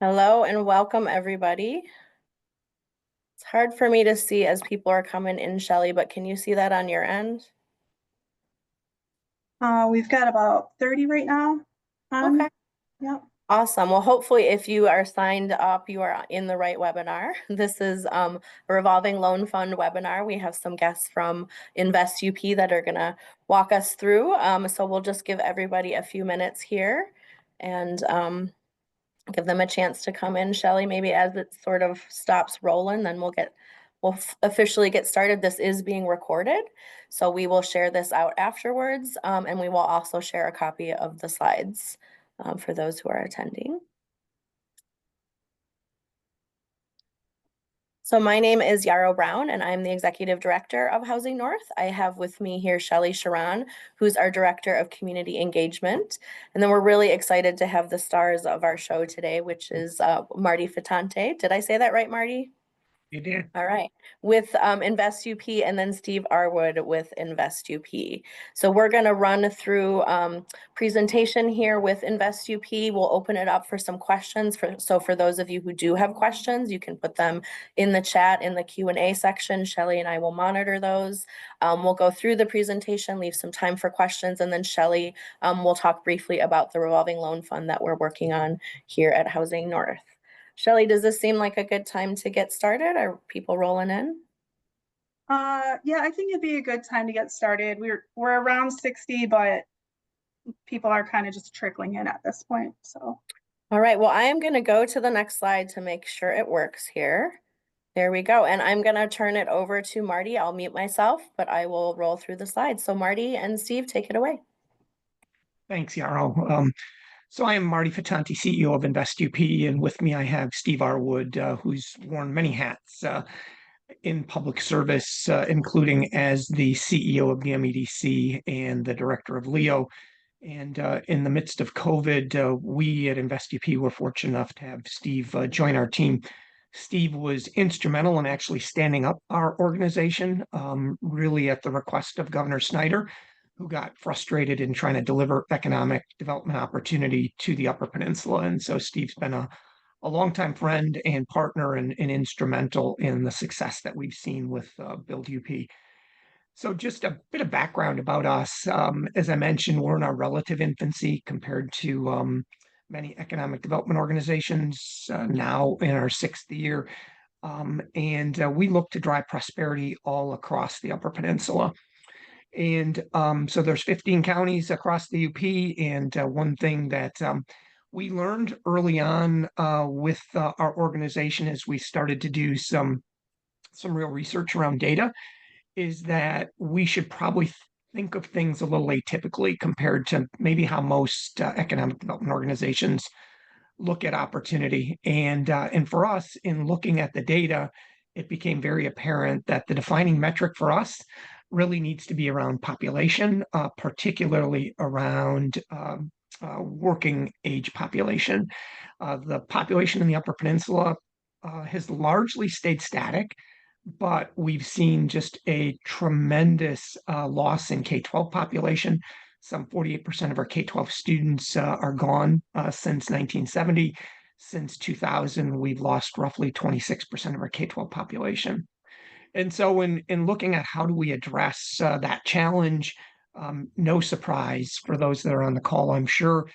Hello and welcome, everybody. It's hard for me to see as people are coming in, Shelly, but can you see that on your end? We've got about 30 right now. Okay, Yep. awesome. Well, hopefully, if you are signed up, you are in the right webinar. This is a revolving loan fund webinar. We have some guests from InvestUP that are going to walk us through. So we'll just give everybody a few minutes here and give them a chance to come in. Shelly, maybe as it sort of stops rolling, then we'll officially get started. This is being recorded, so we will share this out afterwards, and we will also share a copy of the slides for those who are attending. So my name is Yarrow Brown, and I'm the Executive Director of Housing North. I have with me here Shelly Sharon, who's our Director of Community Engagement. And then we're really excited to have the stars of our show today, which is Marty Fittante. Did I say that right, Marty? You did. All right, with InvestUP and then Steve Arwood with InvestUP. So we're going to run through presentation here with InvestUP. We'll open it up for some questions. So for those of you who do have questions, you can put them in the chat in the Q&A section. Shelly and I will monitor those. We'll go through the presentation, leave some time for questions, and then Shelly will talk briefly about the revolving loan fund that we're working on here at Housing North. Shelly, does this seem like a good time to get started? Are people rolling in? Yeah, I think it'd be a good time to get started. We're around 60, but people are kind of just trickling in at this point. So All right, well, I am going to go to the next slide to make sure it works here. There we go. And I'm going to turn it over to Marty. I'll mute myself, but I will roll through the slides. So Marty and Steve, take it away. Thanks, Yarrow. So I am Marty Fittante, CEO of InvestUP, and with me I have Steve Arwood, who's worn many hats in public service, including as the CEO of the MEDC and the director of LEO. And in the midst of COVID, we at InvestUP were fortunate enough to have Steve join our team. Steve was instrumental in actually standing up our organization, really at the request of Governor Snyder, who got frustrated in trying to deliver economic development opportunity to the Upper Peninsula. And so Steve's been a longtime friend and partner and instrumental in the success that we've seen with Build U.P. So just a bit of background about us. As I mentioned, we're in our relative infancy compared to many economic development organizations, now in our sixth year. And we look to drive prosperity all across the Upper Peninsula. And so there's 15 counties across the UP. And one thing that we learned early on with our organization as we started to do some real research around data is that we should probably think of things a little atypically compared to maybe how most economic development organizations look at opportunity. And for us, in looking at the data, it became very apparent that the defining metric for us really needs to be around population, particularly around working age population. The population in the Upper Peninsula has largely stayed static, but we've seen just a tremendous loss in K-12 population. Some 48% of our K-12 students are gone since 1970. Since 2000, we've lost roughly 26% of our K-12 population. And so in looking at how do we address that challenge, no surprise for those that are on the call, I'm sure,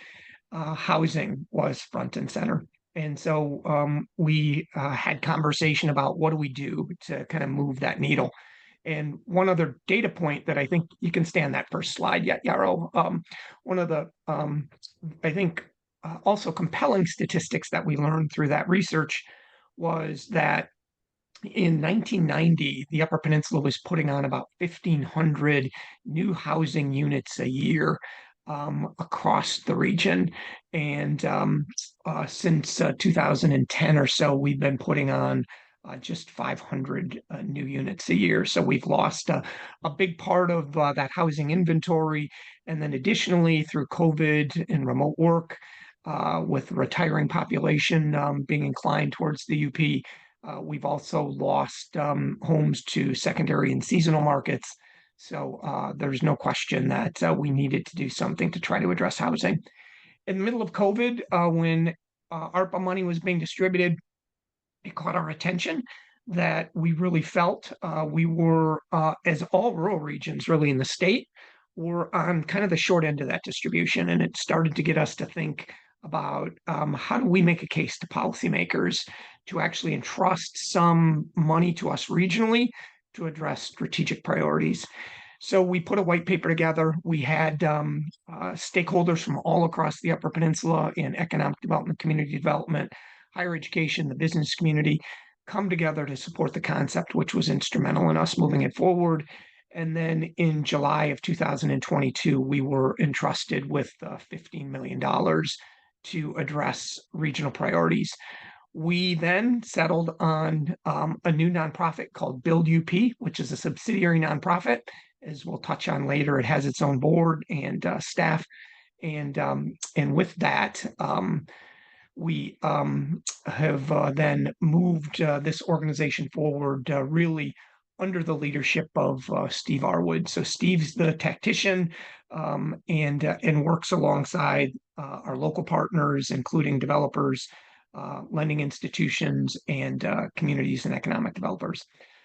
housing was front and center. And so we had conversation about what do we do to kind of move that needle. And one other data point that I think you can stand that first slide yet, Yarrow. One of the, I think, also compelling statistics that we learned through that research was that in 1990, the Upper Peninsula was putting on about 1,500 new housing units a year across the region. And since 2010 or so, we've been putting on just 500 new units a year. So we've lost a big part of that housing inventory. And then additionally, through COVID and remote work, with retiring population being inclined towards the UP, we've also lost homes to secondary and seasonal markets. So there's no question that we needed to do something to try to address housing. In the middle of COVID, when ARPA money was being distributed, it caught our attention that we really felt we were, as all rural regions really in the state, were on kind of the short end of that distribution. And it started to get us to think about how do we make a case to policymakers to actually entrust some money to us regionally to address strategic priorities. So we put a white paper together. We had stakeholders from all across the Upper Peninsula in economic development, community development, higher education, the business community come together to support the concept, which was instrumental in us moving it forward. And then in July of 2022, we were entrusted with $15 million to address regional priorities. We then settled on a new nonprofit called Build U.P, which is a subsidiary nonprofit. As we'll touch on later, it has its own board and staff. And with that, we have then moved this organization forward really under the leadership of Steve Arwood. So Steve's the tactician and works alongside our local partners, including developers, lending institutions, and communities and economic developers.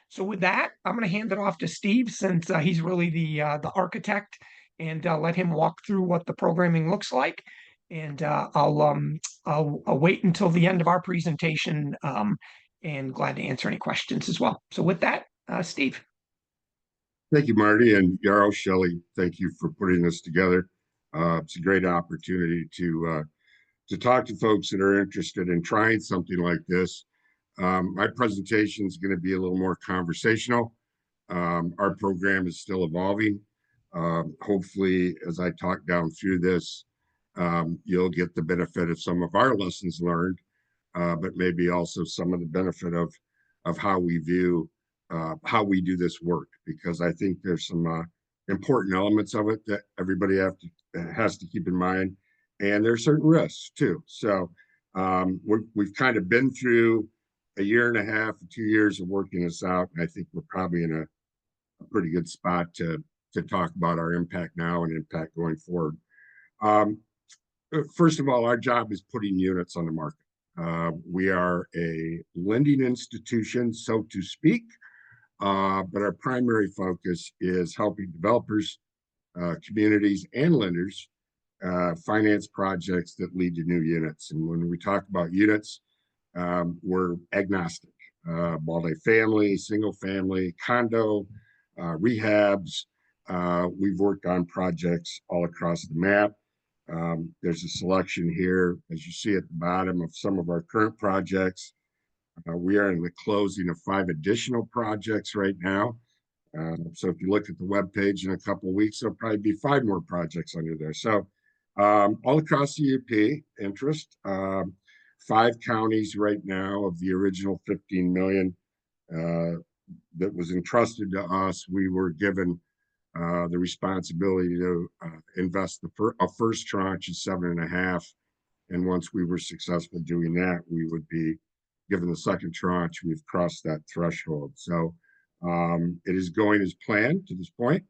So with that, I'm going to hand it off to Steve since he's really the architect, and let him walk through what the programming looks like. And I'll wait until the end of our presentation and glad to answer any questions as well. So with that, Steve. Thank you, Marty, and Yarrow, Shelley, thank you for putting this together. It's a great opportunity to talk to folks that are interested in trying something like this. My presentation is going to be a little more conversational. Our program is still evolving. Hopefully, as I talk down through this, you'll get the benefit of some of our lessons learned, but maybe also some of the benefit of how we view how we do this work, because I think there's some important elements of it that everybody has to keep in mind, and there's certain risks too. So we've kind of been through a year and a half, 2 years of working this out, and I think we're probably in a pretty good spot to talk about our impact now and impact going forward. First of all, our job is putting units on the market. We are a lending institution, so to speak, but our primary focus is helping developers, communities, and lenders finance projects that lead to new units. And when we talk about units, we're agnostic. Multifamily, single family, condo, rehabs. We've worked on projects all across the map. There's a selection here, as you see at the bottom, of some of our current projects. We are in the closing of 5 additional projects right now. So if you look at the webpage in a couple of weeks, there'll probably be 5 more projects under there. So all across the UP interest, 5 counties right now of the original 15 million that was entrusted to us. We were given the responsibility to invest a first tranche of 7.5, and once we were successful doing that, we would be given the second tranche. We've crossed that threshold, so it is going as planned to this point,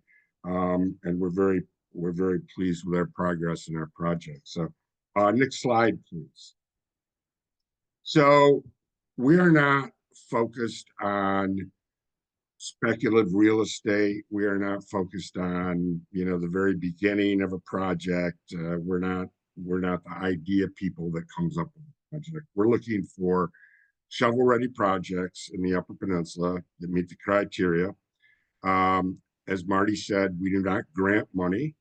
and we're very pleased with our progress in our project. So next slide, please. So we are not focused on speculative real estate. We are not focused on, the very beginning of a project. We're not the idea people that comes up with a project. We're looking for shovel-ready projects in the Upper Peninsula that meet the criteria. As Marty said, we do not grant money.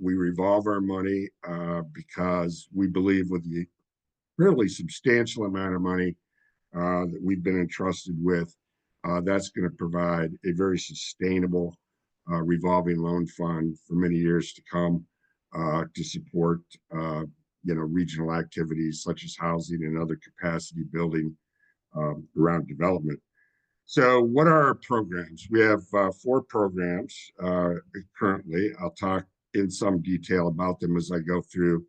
We revolve our money because we believe with the fairly substantial amount of money that we've been entrusted with, that's going to provide a very sustainable revolving loan fund for many years to come to support regional activities such as housing and other capacity building around development. So what are our programs? We have 4 programs currently. I'll talk in some detail about them as I go through,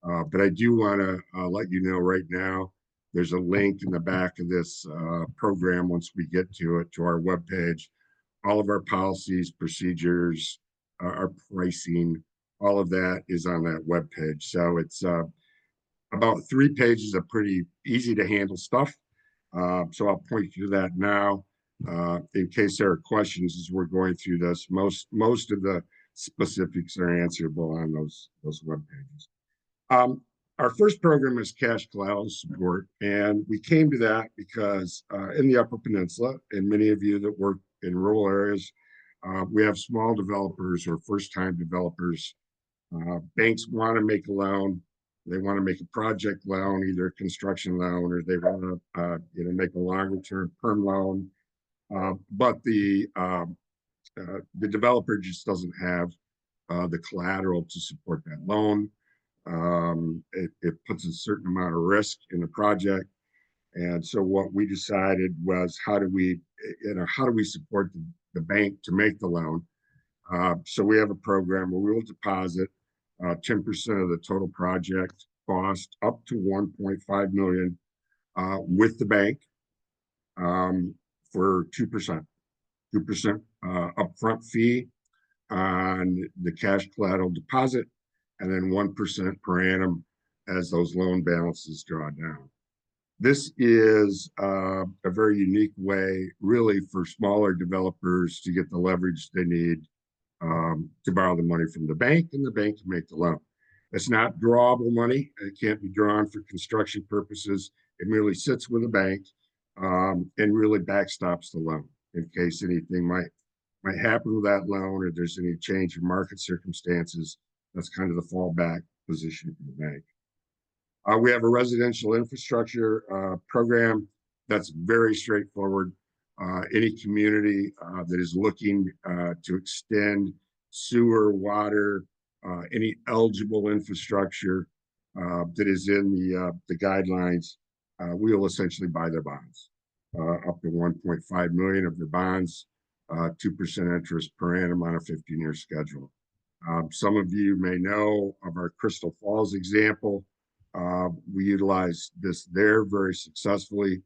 but I do want to let you know right now, there's a link in the back of this program once we get to it, to our webpage. All of our policies, procedures, our pricing, all of that is on that webpage. So it's about 3 pages of pretty easy to handle stuff. So I'll point you to that now in case there are questions as we're going through this. Most of the specifics are answerable on those web pages. Our first program is cash collateral support, and we came to that because in the Upper Peninsula, and many of you that work in rural areas, we have small developers or first-time developers. Banks want to make a loan. They want to make a project loan, either a construction loan, or they want to make a longer-term perm loan. But the developer just doesn't have the collateral to support that loan. It puts a certain amount of risk in the project. And so what we decided was how do we support the bank to make the loan? So we have a program where we will deposit 10% of the total project cost up to $1.5 million with the bank for 2%. 2% upfront fee on the cash collateral deposit, and then 1% per annum as those loan balances draw down. This is a very unique way, really, for smaller developers to get the leverage they need to borrow the money from the bank, and the bank can make the loan. It's not drawable money. It can't be drawn for construction purposes. It merely sits with the bank and really backstops the loan in case anything might happen with that loan, or there's any change in market circumstances. That's kind of the fallback position for the bank. We have a residential infrastructure program that's very straightforward. Any community that is looking to extend sewer, water, any eligible infrastructure that is in the guidelines, we will essentially buy their bonds. Up to $1.5 million of their bonds, 2% interest per annum on a 15-year schedule. Some of you may know of our Crystal Falls example. We utilized this there very successfully.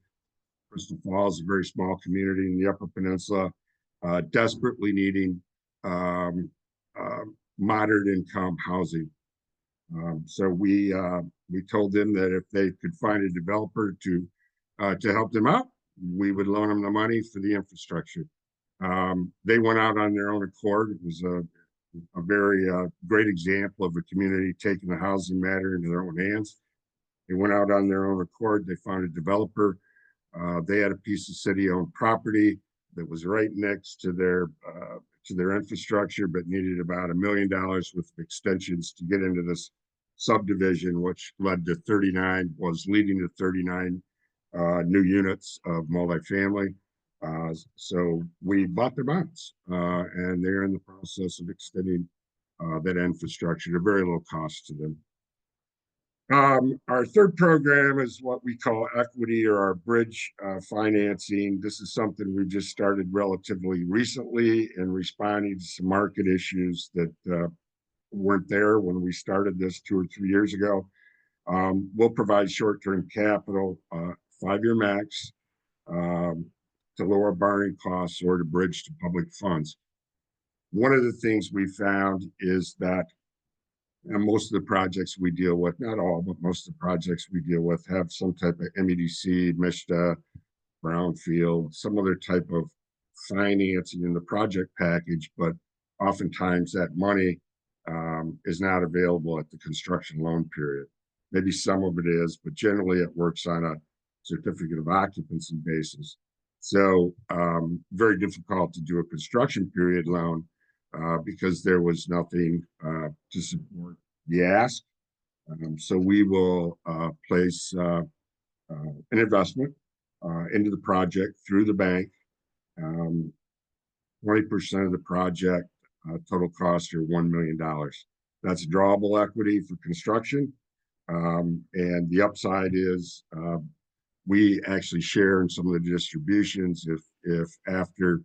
Crystal Falls is a very small community in the Upper Peninsula, desperately needing moderate income housing. So we told them that if they could find a developer to help them out, we would loan them the money for the infrastructure. They went out on their own accord. It was a very great example of a community taking the housing matter into their own hands. They went out on their own accord. They found a developer. They had a piece of city-owned property that was right next to their infrastructure, but needed about $1 million worth of extensions to get into this subdivision, which leading to 39 new units of multifamily. So we bought their bonds, and they're in the process of extending that infrastructure at very low cost to them. Our third program is what we call equity, or our bridge financing. This is something we just started relatively recently in responding to some market issues that weren't there when we started this 2 or 3 years ago. We'll provide short-term capital, 5-year max, to lower borrowing costs or to bridge to public funds. One of the things we found is that most of the projects we deal with, not all, but most of the projects we deal with have some type of MEDC, MISTA, brownfield, some other type of financing in the project package, but oftentimes that money is not available at the construction loan period. Maybe some of it is, but generally it works on a certificate of occupancy basis. So very difficult to do a construction period loan because there was nothing to support the ask. So we will place an investment into the project through the bank. 20% of the project total cost are $1 million. That's drawable equity for construction. And the upside is we actually share in some of the distributions if after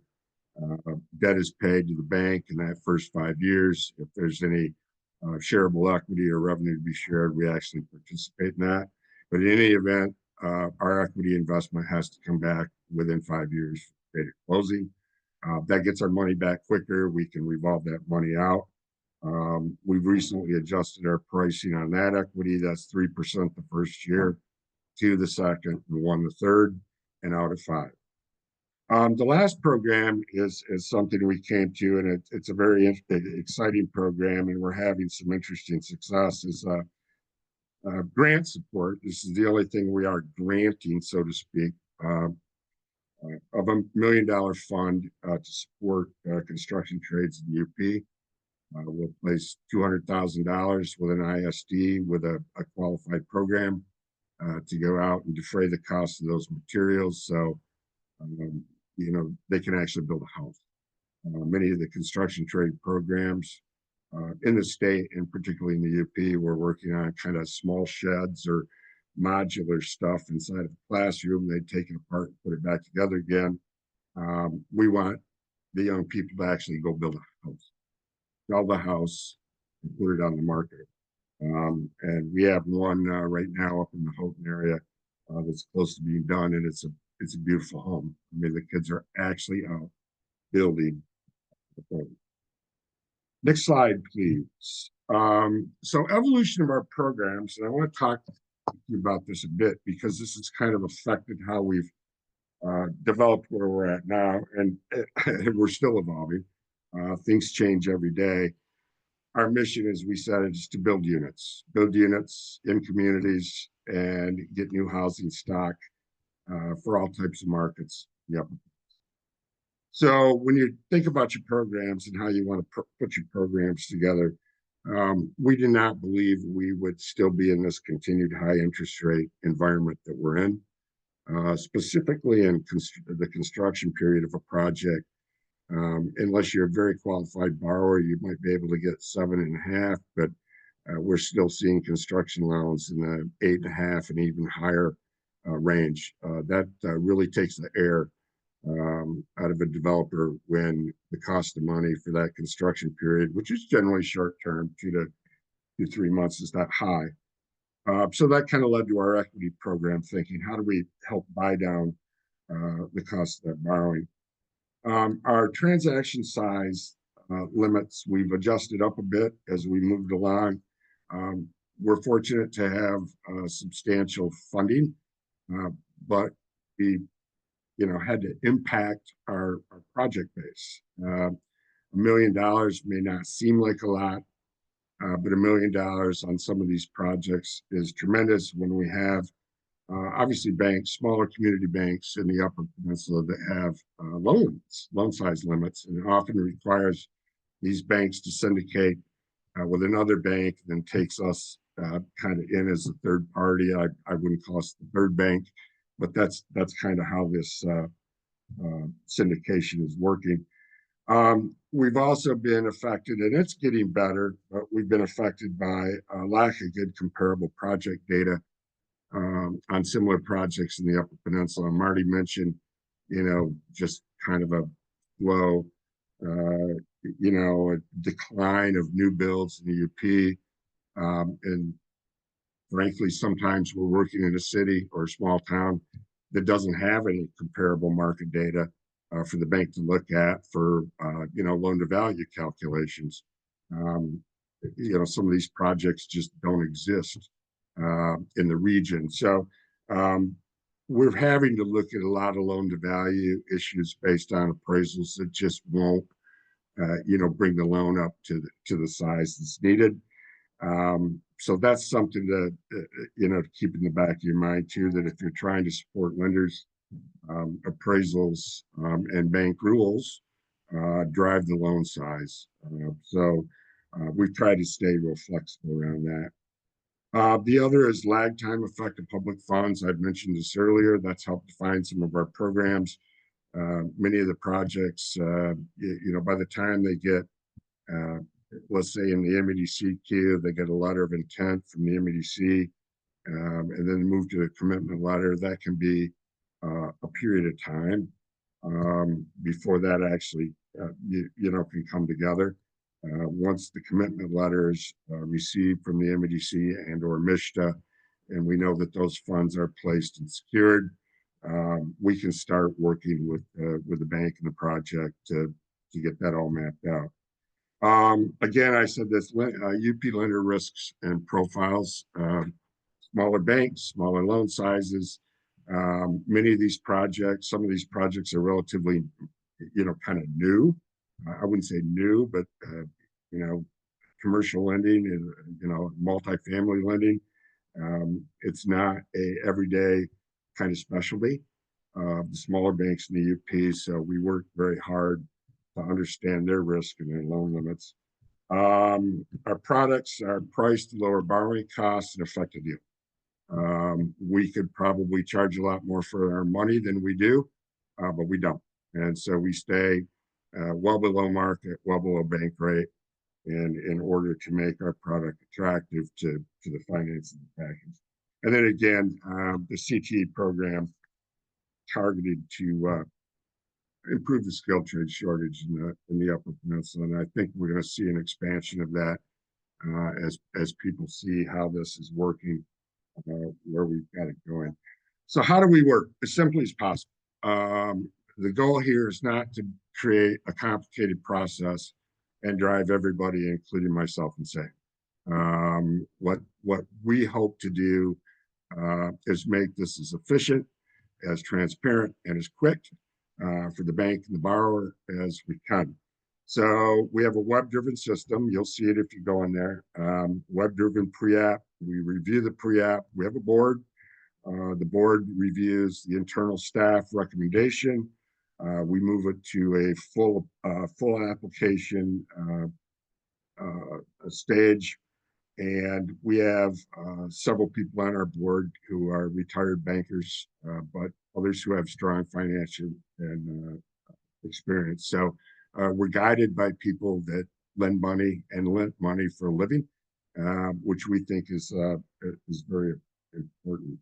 debt is paid to the bank in that first 5 years, if there's any shareable equity or revenue to be shared, we actually participate in that. But in any event, our equity investment has to come back within 5 years of closing. That gets our money back quicker. We can revolve that money out. We've recently adjusted our pricing on that equity. That's 3% the first year, 2 the second, and 1 the third, and out at 5. The last program is something we came to, and it's a very exciting program, and we're having some interesting success. Is grant support. This is the only thing we are granting, so to speak, of $1 million fund to support construction trades in the UP. We'll place $200,000 with an ISD with a qualified program to go out and defray the cost of those materials. So, they can actually build a house. Many of the construction trade programs in the state, and particularly in the UP, we're working on kind of small sheds or modular stuff inside of the classroom. They take it apart and put it back together again. We want the young people to actually go build a house, sell the house, and put it on the market. And we have one right now up in the Houghton area that's close to being done, and it's a beautiful home. I mean, the kids are actually out building the home. Next slide, please. So evolution of our programs, and I want to talk to you about this a bit because this has kind of affected how we've developed where we're at now, and we're still evolving. Things change every day. Our mission, as we said, is to build units in communities and get new housing stock for all types of markets. Yep. So when you think about your programs and how you want to put your programs together, we do not believe we would still be in this continued high interest rate environment that we're in, specifically in the construction period of a project. Unless you're a very qualified borrower, you might be able to get 7.5, but we're still seeing construction loans in the 8.5 and even higher range. That really takes the air out of a developer when the cost of money for that construction period, which is generally short term, 2 to 3 months, is that high. So that kind of led to our equity program thinking, how do we help buy down the cost of that borrowing? Our transaction size limits, we've adjusted up a bit as we moved along. We're fortunate to have substantial funding, but we had to impact our project base. $1 million may not seem like a lot, but $1 million on some of these projects is tremendous when we have obviously banks, smaller community banks in the Upper Peninsula that have loan size limits, and it often requires these banks to syndicate with another bank, then takes us kind of in as a third party. I wouldn't call us the third bank, but that's kind of how this syndication is working. We've also been affected, and it's getting better, but we've been affected by a lack of good comparable project data on similar projects in the Upper Peninsula. Marty mentioned, just kind of a low, a decline of new builds in the UP. And frankly, sometimes we're working in a city or a small town that doesn't have any comparable market data for the bank to look at for, loan to value calculations. Some of these projects just don't exist in the region. So we're having to look at a lot of loan to value issues based on appraisals that just won't, bring the loan up to the size that's needed. So that's something to keep in the back of your mind too, that if you're trying to support lenders, appraisals and bank rules drive the loan size. So we've tried to stay real flexible around that. The other is lag time effect of public funds. I've mentioned this earlier. That's helped define some of our programs. Many of the projects, by the time they get, let's say in the MEDC queue, they get a letter of intent from the MEDC, and then move to a commitment letter. That can be a period of time before that actually, can come together. Once the commitment letter is received from the MEDC and or MISTA, and we know that those funds are placed and secured, we can start working with the bank and the project to get that all mapped out. Again, I said this, UP lender risks and profiles, smaller banks, smaller loan sizes. Many of these projects, some of these projects are relatively, kind of new. I wouldn't say new, but, commercial lending and, multifamily lending. It's not a everyday kind of specialty. The smaller banks in the UP, so we work very hard to understand their risk and their loan limits. Our products are priced to lower borrowing costs and affect the deal. We could probably charge a lot more for our money than we do, but we don't. And so we stay well below market, well below bank rate, and in order to make our product attractive to the financing package. And then again, the CTE program targeted to improve the skilled trade shortage in the Upper Peninsula, and I think we're going to see an expansion of that as people see how this is working, where we've got it going. So how do we work? As simply as possible. The goal here is not to create a complicated process and drive everybody, including myself, insane. What we hope to do is make this as efficient, as transparent, and as quick for the bank and the borrower as we can. So we have a web-driven system. You'll see it if you go in there. Web-driven pre-app. We review the pre-app. We have a board. The board reviews the internal staff recommendation. We move it to a full application stage. And we have several people on our board who are retired bankers, but others who have strong financial and experience. So we're guided by people that lend money and lent money for a living, which we think is very important.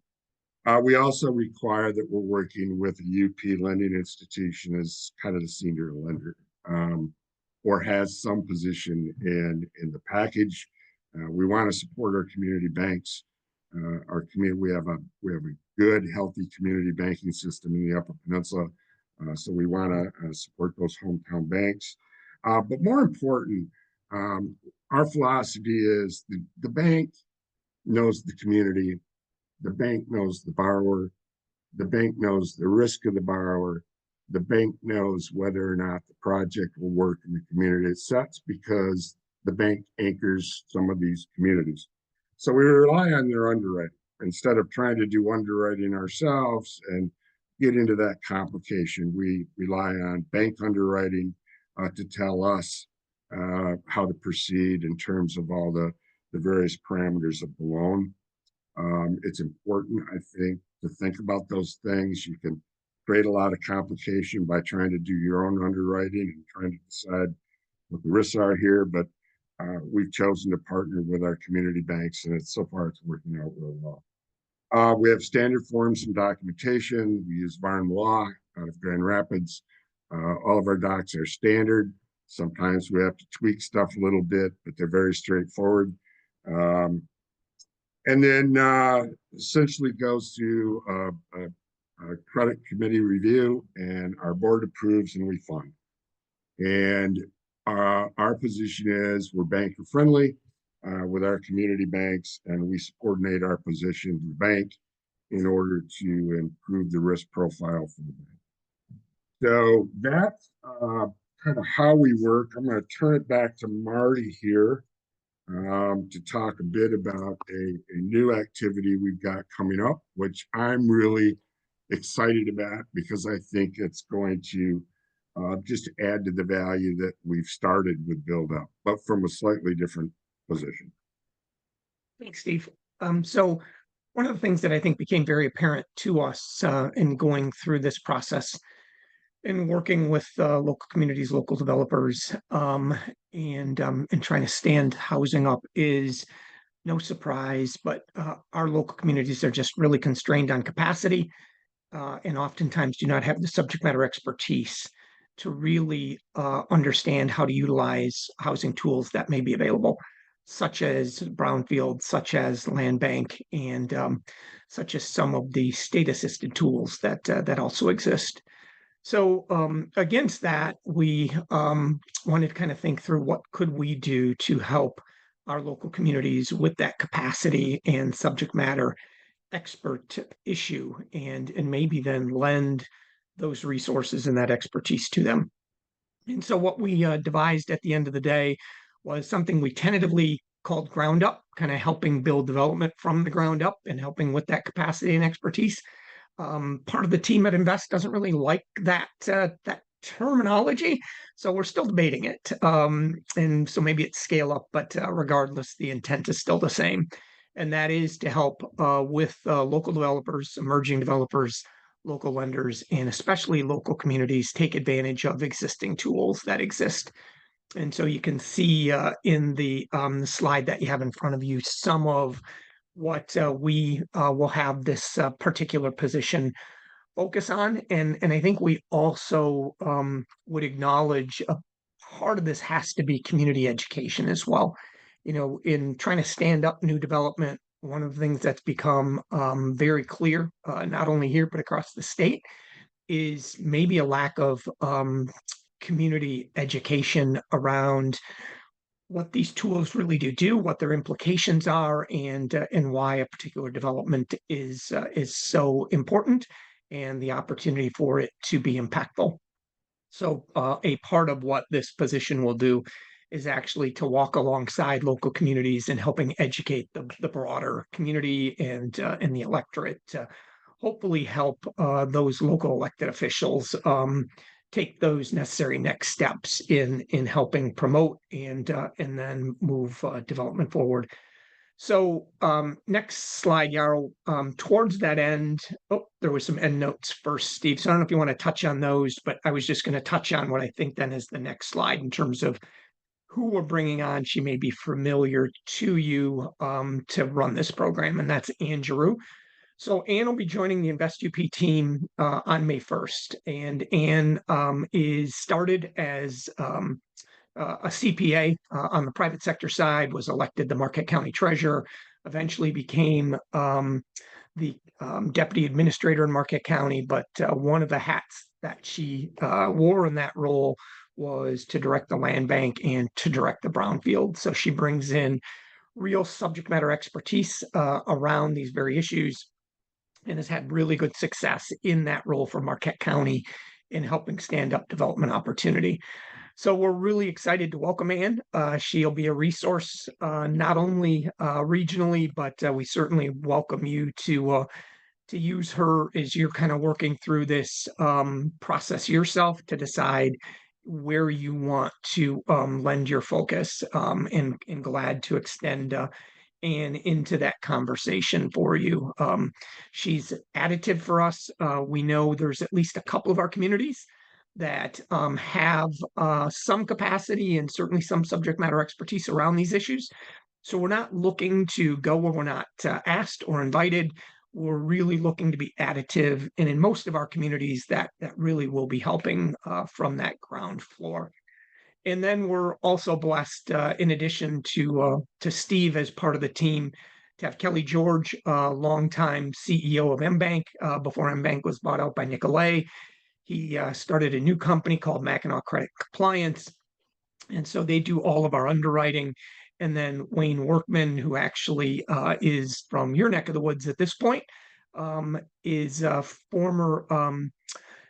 We also require that we're working with a UP lending institution as kind of the senior lender, or has some position in the package. We want to support our community banks. We have a good, healthy community banking system in the Upper Peninsula, so we want to support those hometown banks. But more important, our philosophy is the bank knows the community, the bank knows the borrower, the bank knows the risk of the borrower, the bank knows whether or not the project will work in the community it sets, because the bank anchors some of these communities. So we rely on their underwriting instead of trying to do underwriting ourselves and get into that complication. We rely on bank underwriting to tell us how to proceed in terms of all the various parameters of the loan. It's important, I think, to think about those things. You can create a lot of complication by trying to do your own underwriting and trying to decide what the risks are here, but we've chosen to partner with our community banks, and so far it's working out really well. We have standard forms and documentation. We use Varn Law out of Grand Rapids. All of our docs are standard. Sometimes we have to tweak stuff a little bit, but they're very straightforward. And then essentially goes through a credit committee review, and our board approves and we fund. And our position is we're banker friendly with our community banks, and we subordinate our position to the bank in order to improve the risk profile for the bank. So that's kind of how we work. I'm going to turn it back to Marty here to talk a bit about a new activity we've got coming up, which I'm really excited about because I think it's going to just add to the value that we've started with Build U.P, but from a slightly different position. Thanks, Steve. So one of the things that I think became very apparent to us in going through this process and working with local communities, local developers, and trying to stand housing up is no surprise, but our local communities are just really constrained on capacity and oftentimes do not have the subject matter expertise to really understand how to utilize housing tools that may be available, such as brownfield, such as land bank, and such as some of the state-assisted tools that also exist. So against that, we wanted to kind of think through what could we do to help our local communities with that capacity and subject matter expert issue, and maybe then lend those resources and that expertise to them. And so what we devised at the end of the day was something we tentatively called Ground Up, kind of helping build development from the ground up and helping with that capacity and expertise. Part of the team at Invest doesn't really like that terminology, so we're still debating it. And so maybe it's scale up, but regardless, the intent is still the same, and that is to help with local developers, emerging developers, local lenders, and especially local communities take advantage of existing tools that exist. And so you can see in the slide that you have in front of you some of what we will have this particular position focus on. And I think we also would acknowledge a part of this has to be community education as well. You know, in trying to stand up new development, one of the things that's become very clear, not only here, but across the state, is maybe a lack of community education around what these tools really do, what their implications are, and why a particular development is so important, and the opportunity for it to be impactful. So a part of what this position will do is actually to walk alongside local communities and helping educate the broader community and the electorate to hopefully help those local elected officials take those necessary next steps in helping promote and then move development forward. So next slide, Yarrow. Towards that end, oh, there was some end notes first, Steve. So I don't know if you want to touch on those, but I was just going to touch on what I think then is the next slide in terms of who we're bringing on. She may be familiar to you to run this program, and that's Ann Giroux. So Ann will be joining the InvestUP team on May 1st, and Ann is started as a CPA on the private sector side, was elected the Marquette County Treasurer, eventually became the Deputy Administrator in Marquette County, but one of the hats that she wore in that role was to direct the land bank and to direct the brownfield. So she brings in real subject matter expertise around these very issues and has had really good success in that role for Marquette County in helping stand up development opportunity. So we're really excited to welcome Ann. She'll be a resource not only regionally, but we certainly welcome you to use her as you're kind of working through this process yourself to decide where you want to lend your focus, and glad to extend Ann into that conversation for you. She's additive for us. We know there's at least a couple of our communities that have some capacity and certainly some subject matter expertise around these issues. So we're not looking to go where we're not asked or invited. We're really looking to be additive. And in most of our communities, that really will be helping from that ground floor. And then we're also blessed, in addition to Steve as part of the team, to have Kelly George, longtime CEO of MBank, before MBank was bought out by Nicolay. He started a new company called Mackinac Credit Compliance. And so they do all of our underwriting. And then Wayne Workman, who actually is from your neck of the woods at this point, is a former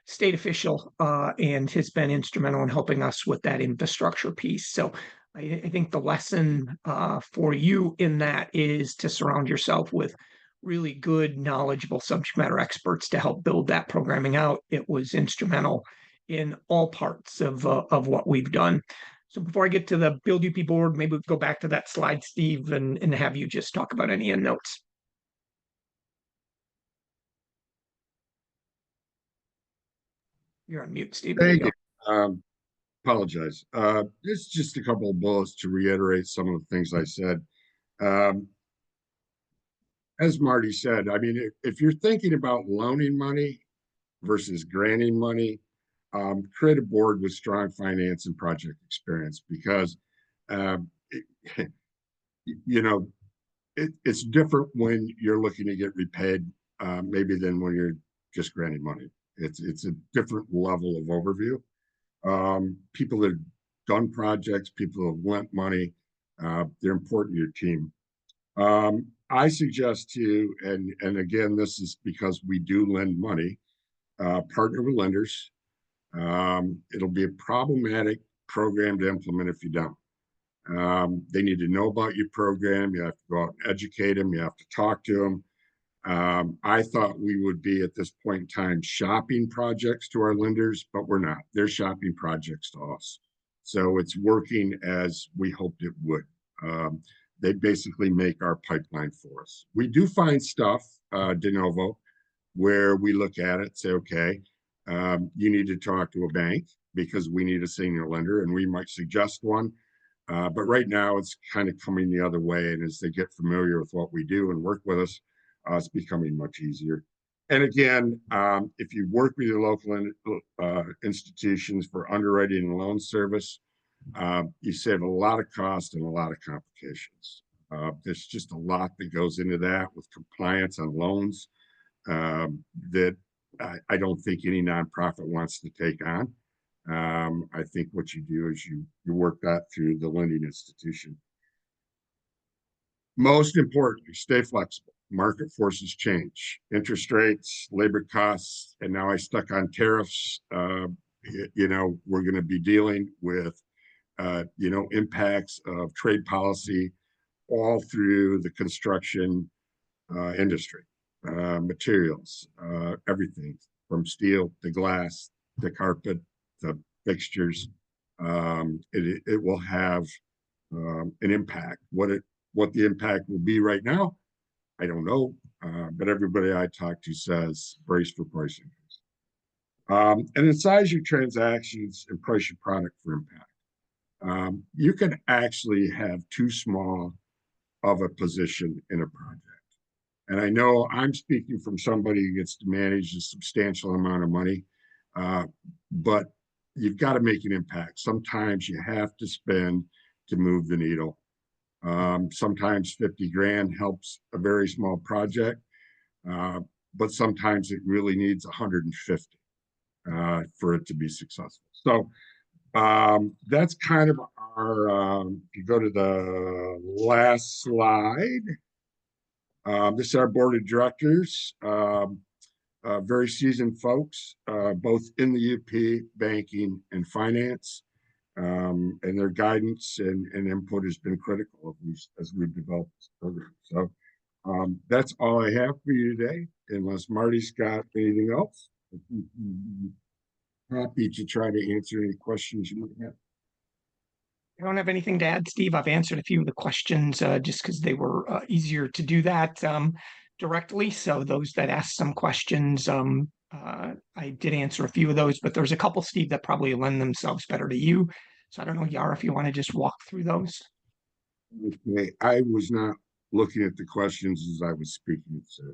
state official and has been instrumental in helping us with that infrastructure piece. So I think the lesson for you in that is to surround yourself with really good, knowledgeable subject matter experts to help build that programming out. It was instrumental in all parts of what we've done. So before I get to the Build U.P board, maybe we go back to that slide, Steve, and have you just talk about any end notes. You're on mute, Steve. There you Thank go. you. Apologize. This is just a couple of bullets to reiterate some of the things I said. As Marty said, I mean, if you're thinking about loaning money versus granting money, create a board with strong finance and project experience, because you know, it's different when you're looking to get repaid, maybe than when you're just granting money. It's a different level of overview. People that have done projects, people who have lent money, they're important to your team. I suggest to you, and again, this is because we do lend money, partner with lenders. It'll be a problematic program to implement if you don't. They need to know about your program. You have to go out and educate them. You have to talk to them. I thought we would be at this point in time shopping projects to our lenders, but we're not. They're shopping projects to us. So it's working as we hoped it would. They basically make our pipeline for us. We do find stuff de novo where we look at it, say, okay, you need to talk to a bank because we need a senior lender and we might suggest one. But right now it's kind of coming the other way. And as they get familiar with what we do and work with us, it's becoming much easier. And again, if you work with your local institutions for underwriting and loan service, you save a lot of cost and a lot of complications. There's just a lot that goes into that with compliance on loans that I don't think any nonprofit wants to take on. I think what you do is you work that through the lending institution. Most importantly, stay flexible. Market forces change, interest rates, labor costs, and now I stuck on tariffs. You know, we're going to be dealing with, you know, impacts of trade policy all through the construction industry, materials, everything from steel to glass to carpet to fixtures. It will have an impact. What the impact will be right now, I don't know, but everybody I talk to says brace for price increase. And then size your transactions and price your product for impact. You can actually have too small of a position in a project. And I know I'm speaking from somebody who gets to manage a substantial amount of money, but you've got to make an impact. Sometimes you have to spend to move the needle. Sometimes 50 grand helps a very small project, but sometimes it really needs 150 for it to be successful. So that's kind of our, if you go to the last slide, this is our board of directors, very seasoned folks, both in the UP, banking and finance. And their guidance and input has been critical as we've developed this program. So that's all I have for you today, unless Marty's got anything else. Happy to try to answer any questions you might have. I don't have anything to add, Steve. I've answered a few of the questions just because they were easier to do that directly. So those that asked some questions, I did answer a few of those, but there's a couple, Steve, that probably lend themselves better to you. So I don't know, Yarrow, if you want to just walk through those. Okay. I was not looking at the questions as I was speaking. So.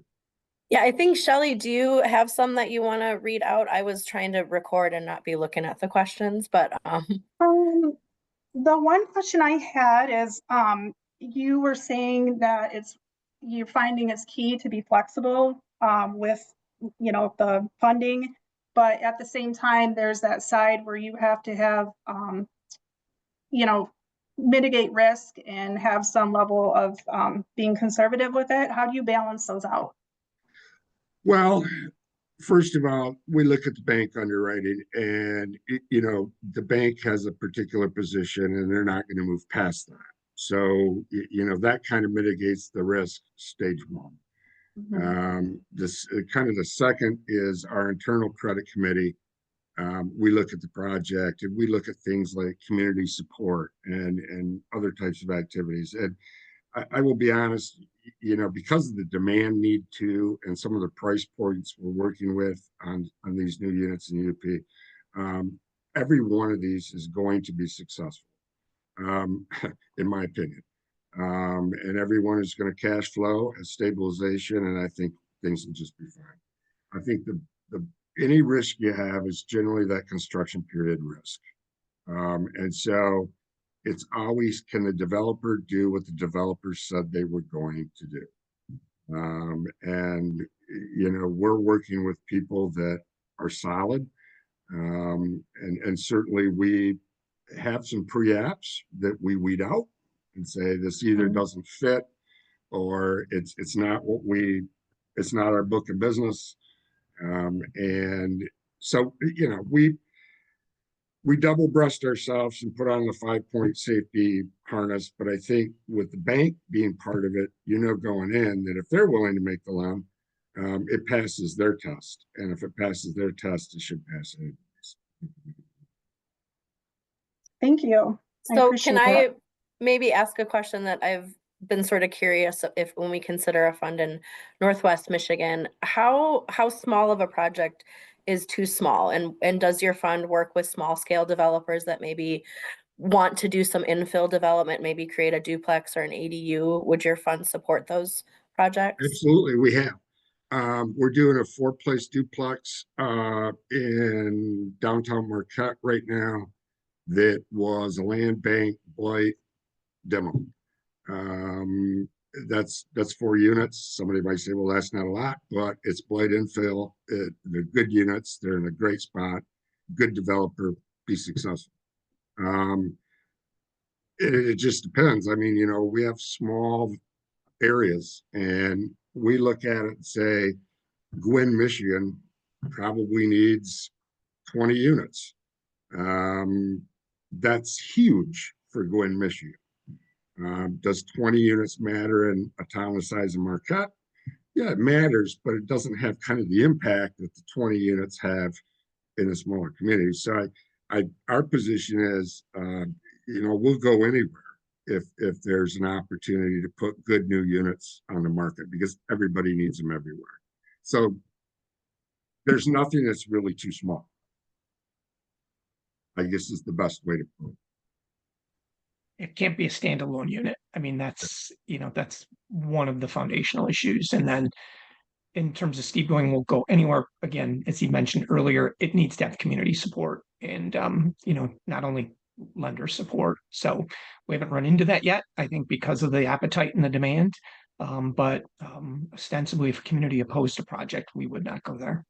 Yeah, I think, Shelley, do you have some that you want to read out? I was trying to record and not be looking at the questions, but the one question I had is, you were saying that you're finding it's key to be flexible with, you know, the funding, but at the same time, there's that side where you have to have, you know, mitigate risk and have some level of being conservative with it. How do you balance those out? Well, first of all, we look at the bank underwriting and, you know, the bank has a particular position and they're not going to move past that. So, you know, that kind of mitigates the risk, stage one. This kind of the second is our internal credit committee. We look at the project and we look at things like community support and other types of activities. And I will be honest, you know, because of the demand need to and some of the price points we're working with on these new units in UP, every one of these is going to be successful, in my opinion. And everyone is going to cash flow and stabilization, and I think things will just be fine. I think any risk you have is generally that construction period risk. And so it's always, can the developer do what the developer said they were going to do? And, you know, we're working with people that solid. And certainly we have some pre-apps that we weed out and say this either doesn't fit or it's not it's not our book of business. And so, you know, we double breast ourselves and put on the 5-point safety harness. But I think with the bank being part of it, you know, going in that if they're willing to make the loan, it passes their test. And if it passes their test, it should pass anybody's. Thank you. So can I maybe ask a question that I've been sort of curious if when we consider a fund in Northwest Michigan, how small of a project is too small? And does your fund work with small scale developers that maybe want to do some infill development, maybe create a duplex or an ADU? Would your fund support those projects? Absolutely, we have. We're doing a 4-place duplex in downtown Marquette right now. That was a land bank blight demo. That's 4 units. Somebody might say, well, that's not a lot, but it's blight infill. They're good units. They're in a great spot. Good developer, be successful. It just depends. I mean, you know, we have small areas and we look at it and say, Gwinn, Michigan probably needs 20 units. That's huge for Gwinn, Michigan. Does 20 units matter in a town the size of Marquette? Yeah, it matters, but it doesn't have kind of the impact that the 20 units have in a smaller community. So our position is, you know, we'll go anywhere if there's an opportunity to put good new units on the market because everybody needs them everywhere. So there's nothing that's really too small, I guess is the best way to put it. It can't be a standalone unit. I mean, that's, you know, that's one of the foundational issues. And then in terms of Steve going, we'll go anywhere. Again, as he mentioned earlier, it needs to have community support and, you know, not only lender support. So we haven't run into that yet, I think, because of the appetite and the demand. But ostensibly, if a community opposed a project, we would not go there.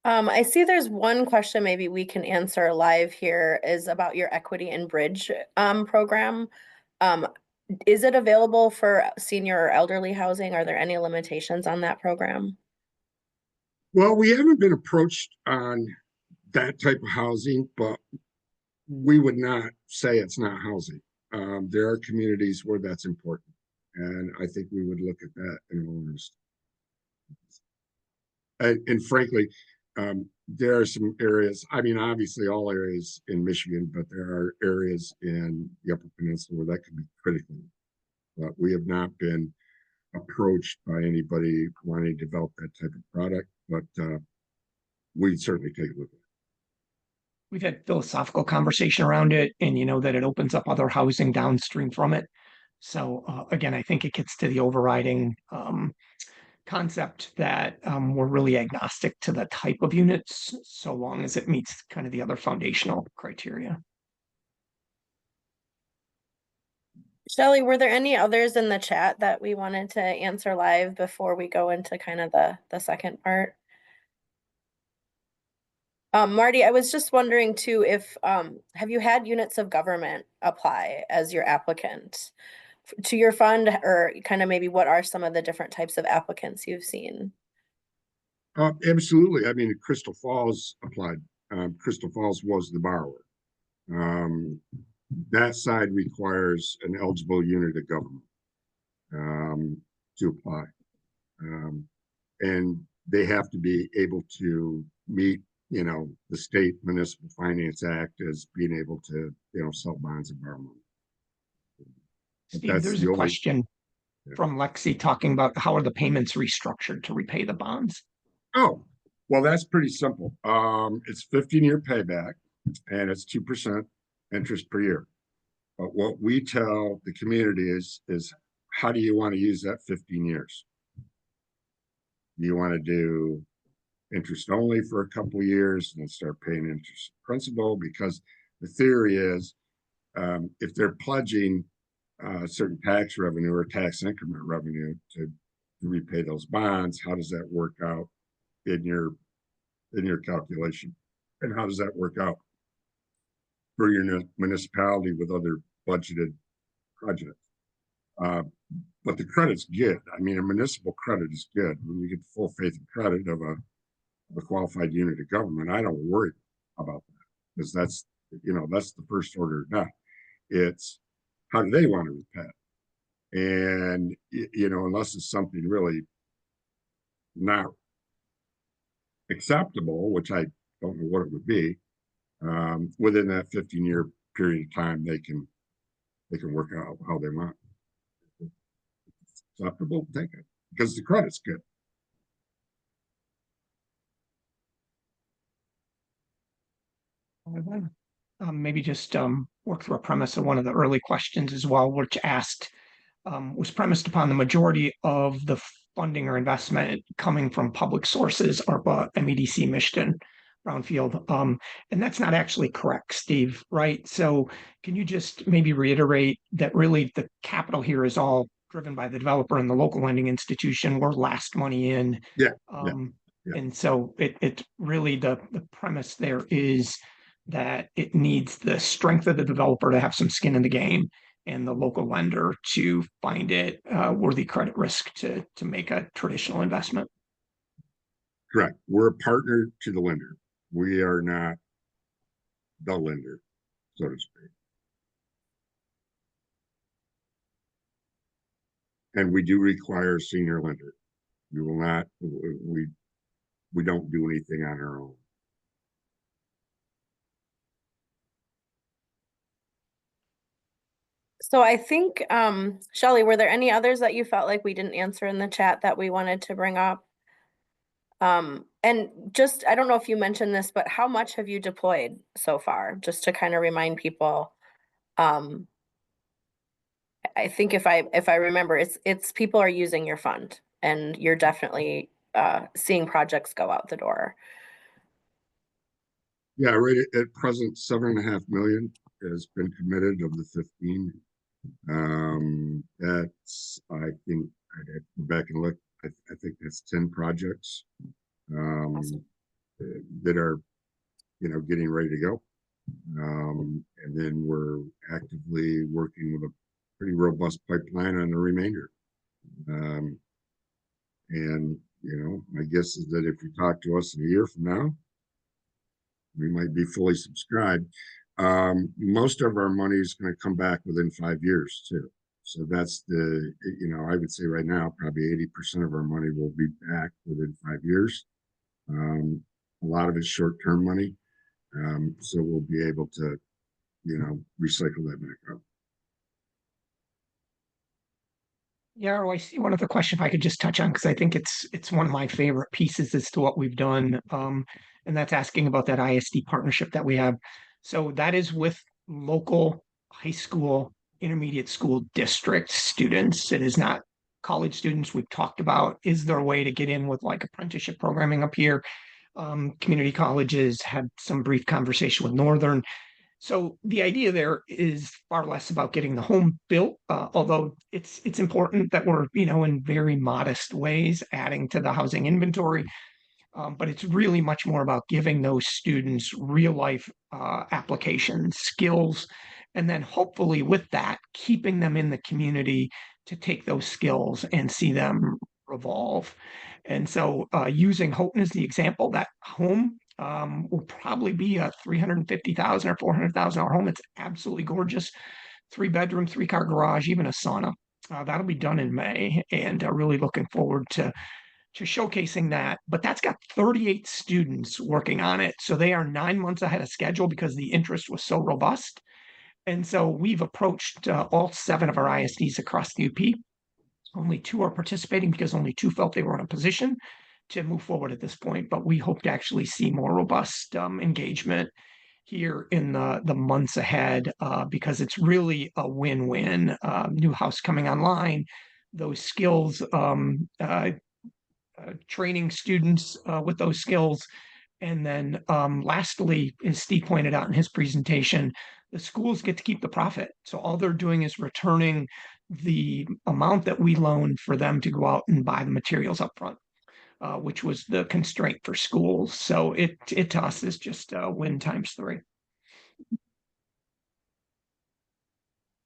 I see there's one question maybe we can answer live here is about your equity and bridge program. Is it available for senior or elderly housing? Are there any limitations on that program? Well, we haven't been approached on that type of housing, but we would not say it's not housing. There are communities where that's important, and I think we would look at that in all honesty. And frankly, there are some areas, I mean, obviously all areas in Michigan, but there are areas in the Upper Peninsula where that could be critical. But we have not been approached by anybody wanting to develop that type of product, but we'd certainly take a look at it. We've had philosophical conversation around it, and you know that it opens up other housing downstream from it. So again, I think it gets to the overriding concept that we're really agnostic to the type of units, so long as it meets kind of the other foundational criteria. Shelley, were there any others in the chat that we wanted to answer live before we go into kind of the second part? Marty, I was just wondering too, if have you had units of government apply as your applicant to your fund, or kind of maybe what are some of the different types of applicants you've seen? Absolutely. I mean, Crystal Falls applied. Crystal Falls was the borrower. That side requires an eligible unit of government to apply. And they have to be able to meet, you know, the State Municipal Finance Act as being able to, you know, sell bonds and borrow money. Steve, there's a question from Lexi talking about how are the payments restructured to repay the bonds? Oh, well, that's pretty simple. It's 15-year payback and it's 2% interest per year. But what we tell the community is how do you want to use that 15 years? Do you want to do interest only for a couple of years and then start paying interest principal? Because the theory is if they're pledging certain tax revenue or tax increment revenue to repay those bonds. How does that work out in your calculation? And how does that work out for your municipality with other budgeted projects? But the credit's good. I mean, a municipal credit is good. When you get the full faith and credit of a qualified unit of government, I don't worry about that, because that's the first order of that. It's how do they want to repay it? And unless it's something really not acceptable, which I don't know what it would be, within that 15-year period of time, they can work out how they want. Acceptable, take it, because the credit's good. Maybe just work through a premise of one of the early questions as well, which asked, was premised upon the majority of the funding or investment coming from public sources, ARPA, MEDC, Michigan, Brownfield. And that's not actually correct, Steve, right? So can you just maybe reiterate that really the capital here is all driven by the developer and the local lending institution? We're last money in. Yeah. And so it really, the premise there is that it needs the strength of the developer to have some skin in the game and the local lender to find it worthy credit risk to make a traditional investment. Correct. We're a partner to the lender. We are not the lender, so to speak. And we do require a senior lender. We will not, we don't do anything on our own. So I think, Shelley, were there any others that you felt like we didn't answer in the chat that we wanted to bring up? And just, I don't know if you mentioned this, but how much have you deployed so far? Just to kind of remind people. I think if I remember, it's people are using your fund and you're definitely seeing projects go out the door. Yeah, right at present, 7.5 million has been committed of the 15. That's, I think I'd have to go back and look. I think that's 10 projects that are, getting ready to go. And then we're actively working with a pretty robust pipeline on the remainder. And my guess is that if you talk to us in a year from now, we might be fully subscribed. Most of our money is going to come back within 5 years too. So that's I would say right now, probably 80% of our money will be back within 5 years. A lot of it's short-term money. So we'll be able to, recycle that back up. Yarrow, I see one other question if I could just touch on, because I think it's one of my favorite pieces as to what we've done. And that's asking about that ISD partnership that we have. So that is with local high school, intermediate school district students. It is not college students. We've talked about, is there a way to get in with like apprenticeship programming up here? Community colleges had some brief conversation with Northern. So the idea there is far less about getting the home built, although it's important that we're, in very modest ways adding to the housing inventory. But it's really much more about giving those students real life application skills, and then hopefully with that, keeping them in the community to take those skills and see them revolve. And so using Houghton as the example, that home will probably be a $350,000 or $400,000 home. It's absolutely gorgeous. 3-bedroom, 3-car garage, even a sauna. That'll be done in May, and really looking forward to showcasing that. But that's got 38 students working on it. So they are 9 months ahead of schedule because the interest was so robust. And so we've approached all 7 of our ISDs across the UP. Only 2 are participating because only 2 felt they were in a position to move forward at this point. But we hope to actually see more robust engagement here in the months ahead because it's really a win-win. New house coming online, those skills, training students with those skills, And then lastly, as Steve pointed out in his presentation, the schools get to keep the profit. So all they're doing is returning the amount that we loan for them to go out and buy the materials up front, which was the constraint for schools. So it to us is just win times 3.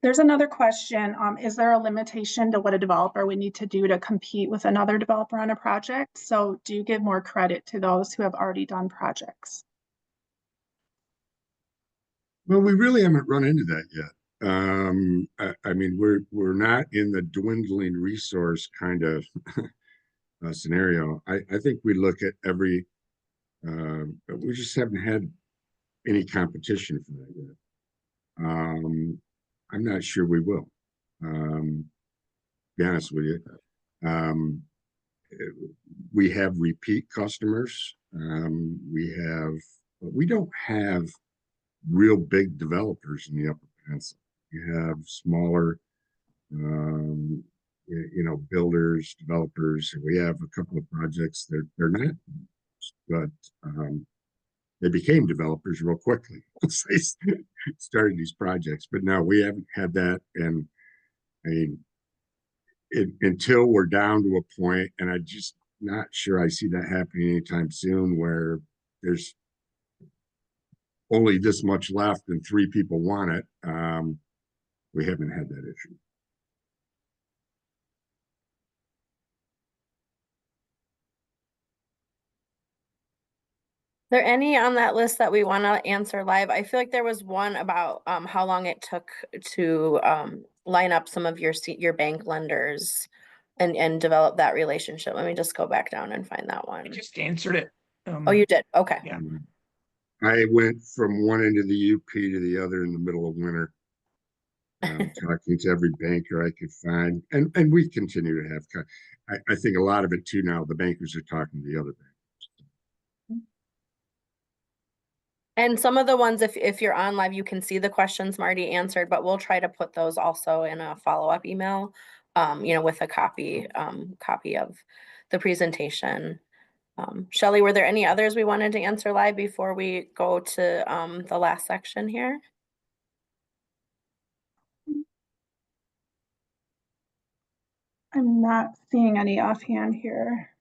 There's another question. Is there a limitation to what a developer would need to do to compete with another developer on a project? So do you give more credit to those who have already done projects? Well, we really haven't run into that yet. I mean, we're not in the dwindling resource kind of scenario. I think we look at every, but we just haven't had any competition for that yet. I'm not sure we will. Be honest with you. We have repeat customers. We don't have real big developers in the Upper Peninsula. You have smaller, builders, developers. We have a couple of projects that they're not, but they became developers real quickly once they started these projects. But no, we haven't had that. And I mean, until we're down to a point, and I'm just not sure I see that happening anytime soon, where there's only this much left and 3 people want it. We haven't had that issue. There any on that list that we want to answer live? I feel like there was one about how long it took to line up some of your bank lenders and develop that relationship. Let me just go back down and find that I one. just answered it. Oh, you did? Okay. Yeah. I went from one end of the UP to the other in the middle of winter, talking to every banker I could find, and we continue to have. I think a lot of it too now. The bankers are talking to the other bankers. And some of the ones, if you're on live, you can see the questions Marty answered, but we'll try to put those also in a follow-up email, with a copy of the presentation. Shelley, were there any others we wanted to answer live before we go to the last section here? I'm not seeing any offhand here.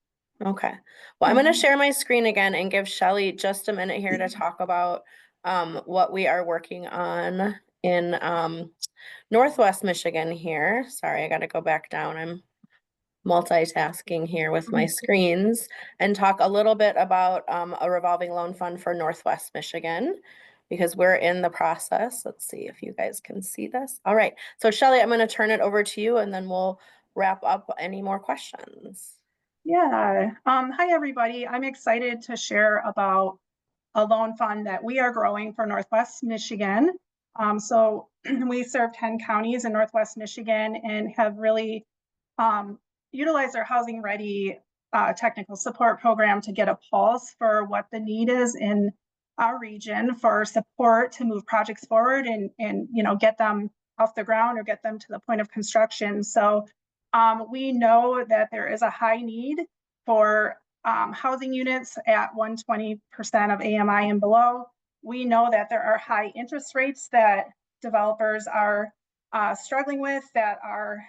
Okay. Well, I'm going to share my screen again and give Shelley just a minute here to talk about what we are working on in Northwest Michigan here. Sorry, I got to go back down. I'm multitasking here with my screens and talk a little bit about a revolving loan fund for Northwest Michigan, because we're in the process. Let's see if you guys can see this. All right. So Shelley, I'm going to turn it over to you and then we'll wrap up any more questions. Yeah. Hi, everybody. I'm excited to share about a loan fund that we are growing for Northwest Michigan. So we serve 10 counties in Northwest Michigan and have really utilized our Housing Ready technical support program to get a pulse for what the need is in our region for support to move projects forward and get them off the ground or get them to the point of construction. So we know that there is a high need for housing units at 120% of AMI and below. We know that there are high interest rates that developers are struggling with, that are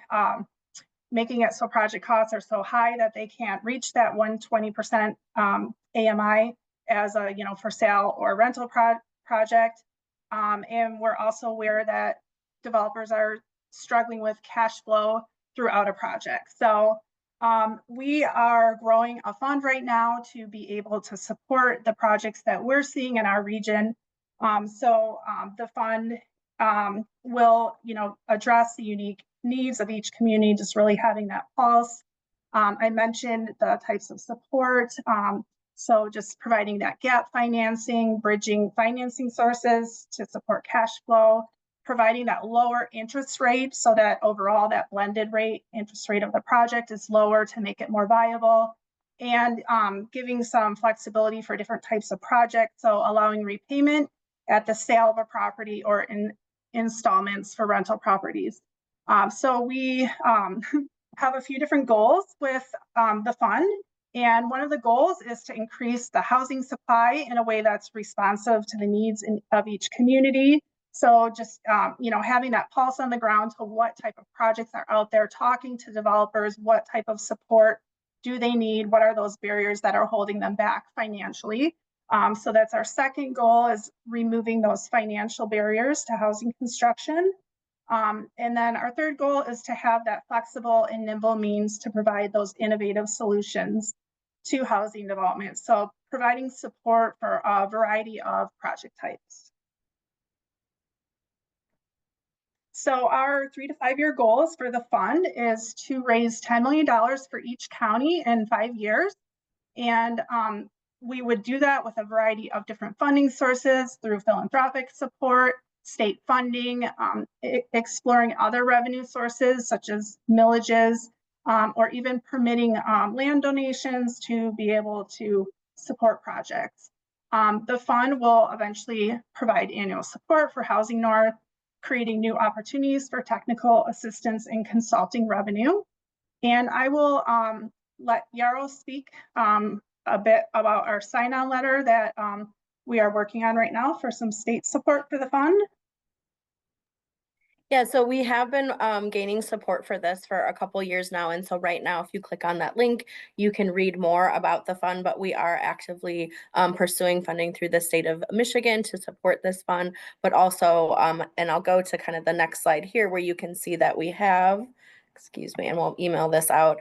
making it so project costs are so high that they can't reach that 120% AMI as a for sale or rental project. And we're also aware that developers are struggling with cash flow throughout a project. So we are growing a fund right now to be able to support the projects that we're seeing in our region. The fund will address the unique needs of each community, just really having that pulse. I mentioned the types of support. So just providing that gap financing, bridging financing sources to support cash flow, providing that lower interest rate so that overall that blended rate, interest rate of the project is lower to make it more viable, and giving some flexibility for different types of projects. So allowing repayment at the sale of a property or in installments for rental properties. So we have a few different goals with the fund, And one of the goals is to increase the housing supply in a way that's responsive to the needs of each community. So just, having that pulse on the ground to what type of projects are out there, talking to developers, what type of support do they need? What are those barriers that are holding them back financially? So that's our second goal, is removing those financial barriers to housing construction. And then our third goal is to have that flexible and nimble means to provide those innovative solutions to housing development. So providing support for a variety of project types. So our 3 to 5 year goals for the fund is to raise $10 million for each county in 5 years. And we would do that with a variety of different funding sources through philanthropic support, state funding, exploring other revenue sources such as millages, or even permitting land donations to be able to support projects. The fund will eventually provide annual support for Housing North, creating new opportunities for technical assistance and consulting revenue. And I will let Yarrow speak a bit about our sign-on letter that we are working on right now for some state support for the fund. Yeah, so we have been gaining support for this for a couple years now. And so right now, if you click on that link, you can read more about the fund, but we are actively pursuing funding through the state of Michigan to support this fund, but also, and I'll go to kind of the next slide here where you can see that we have, excuse me, and we'll email this out,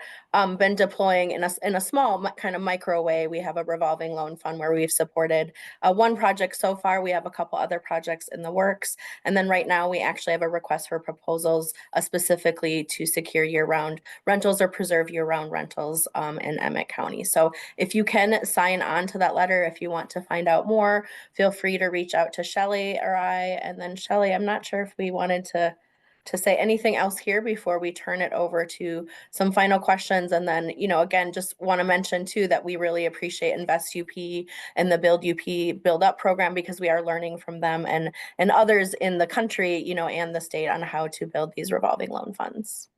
been deploying in a small kind of micro way. We have a revolving loan fund where we've supported one project so far. We have a couple other projects in the works. And then right now we actually have a request for proposals specifically to secure year-round rentals or preserve year-round rentals in Emmett County. So if you can sign on to that letter, if you want to find out more, feel free to reach out to Shelly or I. And then Shelly, I'm not sure if we wanted to say anything else here before we turn it over to some final questions. And then, again, just want to mention too that we really appreciate InvestUP and the Build U.P. Build Up program, because we are learning from them and others in the country, and the state on how to build these revolving loan funds.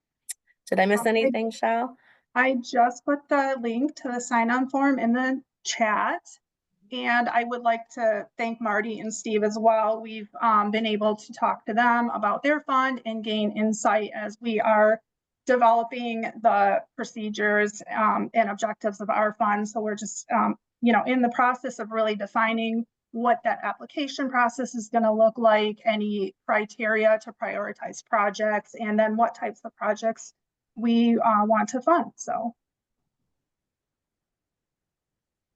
Did I miss anything, Shell? I just put the link to the sign-on form in the chat. And I would like to thank Marty and Steve as well. We've been able to talk to them about their fund and gain insight as we are developing the procedures and objectives of our fund. So we're just, in the process of really defining what that application process is going to look like, any criteria to prioritize projects, and then what types of projects we want to fund. So.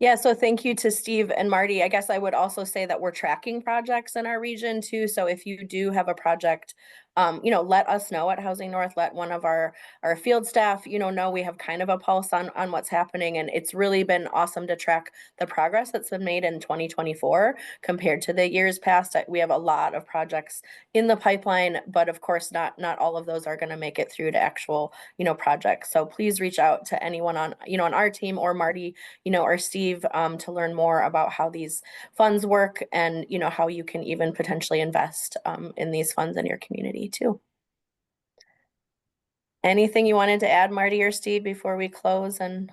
Yeah, so thank you to Steve and Marty. I guess I would also say that we're tracking projects in our region too. So if you do have a project, let us know at Housing North, let one of our field staff, know we have kind of a pulse on what's happening. And it's really been awesome to track the progress that's been made in 2024 compared to the years past. We have a lot of projects in the pipeline, but of course, not all of those are going to make it through to actual, projects. So please reach out to anyone on, on our team or Marty, or Steve to learn more about how these funds work and, how you can even potentially invest in these funds in your community too. Anything you wanted to add, Marty or Steve, before we close? And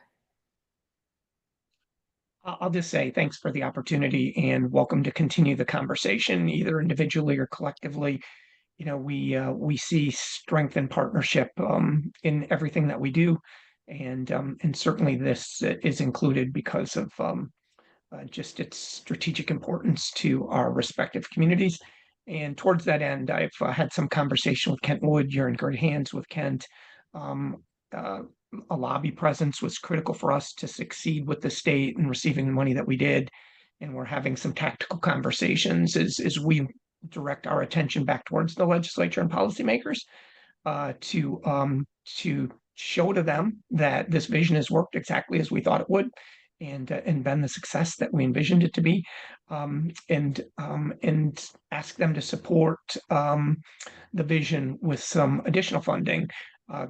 I'll just say thanks for the opportunity and welcome to continue the conversation, either individually or collectively. We see strength and partnership in everything that we do, and certainly this is included because of just its strategic importance to our respective communities. And towards that end, I've had some conversation with Kent Wood. You're in great hands with Kent. A lobby presence was critical for us to succeed with the state and receiving the money that we did. And we're having some tactical conversations as we direct our attention back towards the legislature and policymakers to show to them that this vision has worked exactly as we thought it would, and been the success that we envisioned it to be, and ask them to support the vision with some additional funding.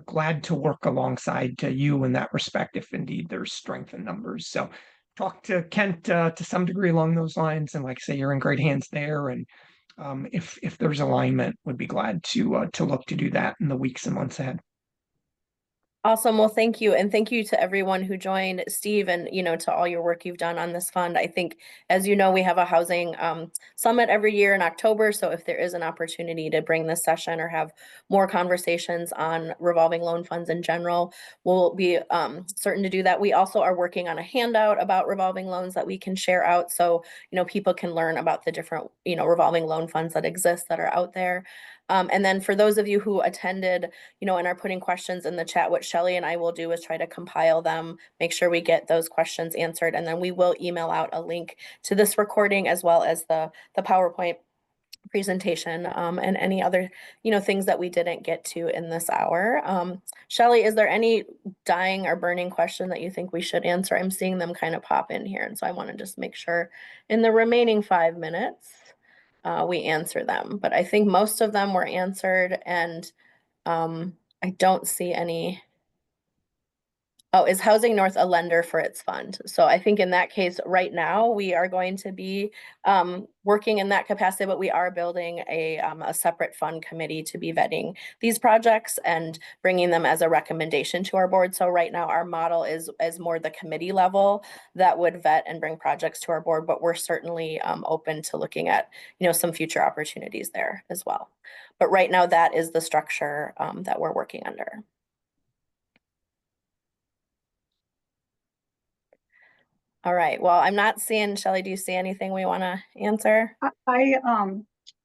Glad to work alongside you in that respect, if indeed there's strength in numbers. So talk to Kent to some degree along those lines, and like I say, you're in great hands there. And if there's alignment, would be glad to look to do that in the weeks and months ahead. Awesome. Well, thank you. And thank you to everyone who joined, Steve, and, to all your work you've done on this fund. I think, as you know, we have a housing summit every year in October. So if there is an opportunity to bring this session or have more conversations on revolving loan funds in general, we'll be certain to do that. We also are working on a handout about revolving loans that we can share out. So, people can learn about the different, revolving loan funds that exist that are out there. And then for those of you who attended, and are putting questions in the chat, what Shelly and I will do is try to compile them, make sure we get those questions answered, and then we will email out a link to this recording as well as the PowerPoint presentation and any other, things that we didn't get to in this hour. Shelly, is there any dying or burning question that you think we should answer? I'm seeing them kind of pop in here, and so I want to just make sure in the remaining 5 minutes we answer them. But I think most of them were answered, and I don't see any. Oh, is Housing North a lender for its fund? So I think in that case, right now, we are going to be working in that capacity, but we are building a separate fund committee to be vetting these projects and bringing them as a recommendation to our board. So right now, our model is more the committee level that would vet and bring projects to our board, but we're certainly open to looking at, some future opportunities there as well. But right now, that is the structure that we're working under. All right. Well, I'm not seeing, Shelly, do you see anything we want to answer? I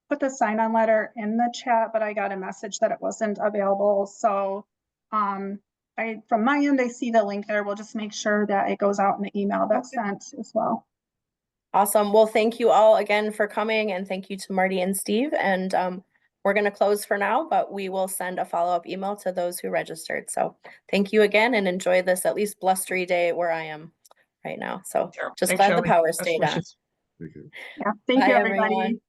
put the sign-on letter in the chat, but I got a message that it wasn't available. So from my end, I see the link there. We'll just make sure that it goes out in the email that's sent as well. Awesome. Well, thank you all again for coming, and thank you to Marty and Steve. And we're going to close for now, but we will send a follow-up email to those who registered. So thank you again, and enjoy this at least blustery day where I am right now. So just Thanks, glad Shelley. the power Best stayed on. wishes. Thank you. Yeah, thank Bye, you, everybody. everyone.